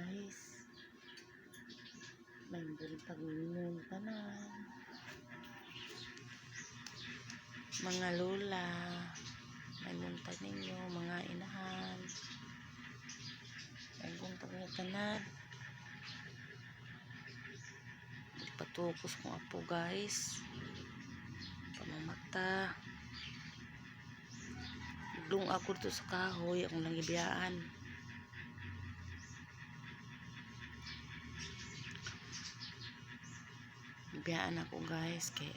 guys. May buntag ninyo tanan. Mga lola, may buntag ninyo, mga inahan. May buntag ninyo tanan. Patukos kong apo guys. Pamamata. Nagdung ako dito sa kahoy, akong langibiyaan. Biyaan ako guys kay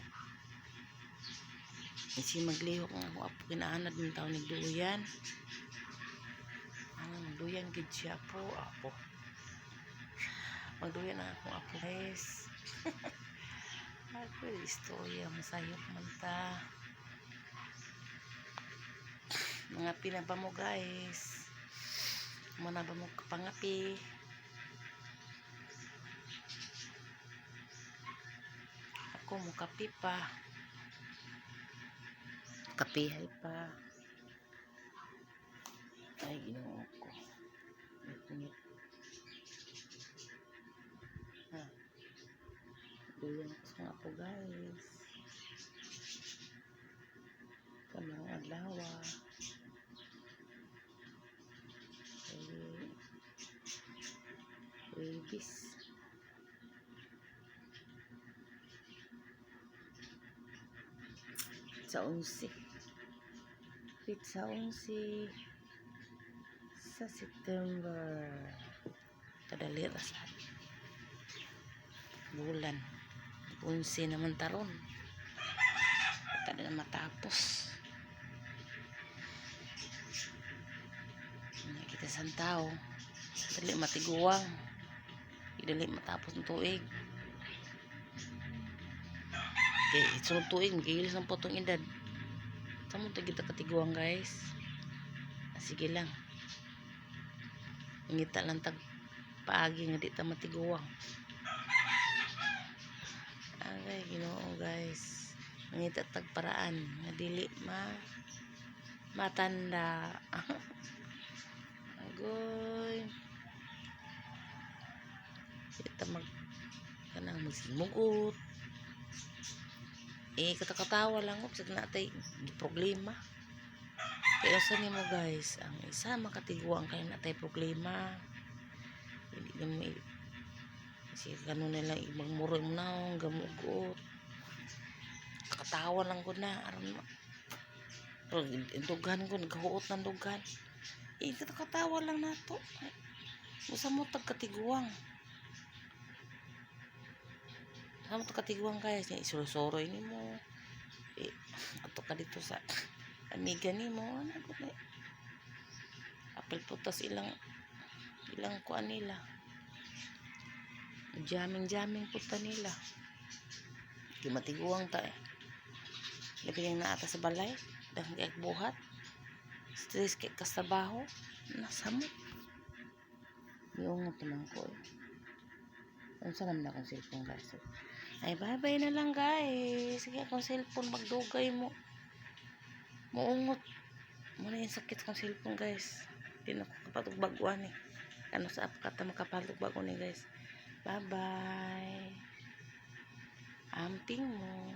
isi maglihok nga ako apo kinaanad ng taon ni duyan. Duyan gid siya po apo. Magduyan na akong apo guys. Ako istorya masayok man ta. Mga pinaba mo guys. Manaba mo kapangapi. Ako mo kapi pa. Kapihay pa. Ay ginoo ko. Ngit. Ha. Duyan ako sa apo guys. Kamarong adlaw. Babies. Sa 11. Sa 11 sa September. Kadali ra sa bulan. 11 naman taron. Kada na matapos. Kita sa tao. Dali matiguang. Dali matapos ng tuig. Okay, sunod tuig, magigilis ng potong edad. Saan mo kita katiguang guys? Sige lang. Ngita lang tag paagi nga di ta matiguang. Agay, ginoo guys. Ngita tag paraan. Nga dili matanda. Agoy. Kita kanang magsimugot. Katakatawa lang ko. Sige natay problema. Kaya sa nimo guys, ang isa makatiguang kayo natay problema. Hindi naman kasi ganun nila ibang muro mo na gamugot. Kakatawa lang ko na. Dugan ko, naghuot ng dugan. Katakatawa lang na to. Usa mo tagkatiguang. Kamu to katiguang guys, isuro-suro ini mo. Ato ka dito sa amiga ni mo, ano ko na. Apel putas ilang kuan nila. Jamming puta nila. Di matiguang ta eh. Labi na ata sa balay, dahil kay buhat. Stress kay kasabaho, nasa mo. Yung naman ko eh. Unsa naman akong cellphone guys. Ay bye-bye na lang guys. Sige akong cellphone magdugay mo. Muungot. Muna yung sakit kong cellphone guys. Hindi na ako kapatugbaguan eh. Ano sa apkata makapatugbaguan eh guys. Bye-bye. Amping mo.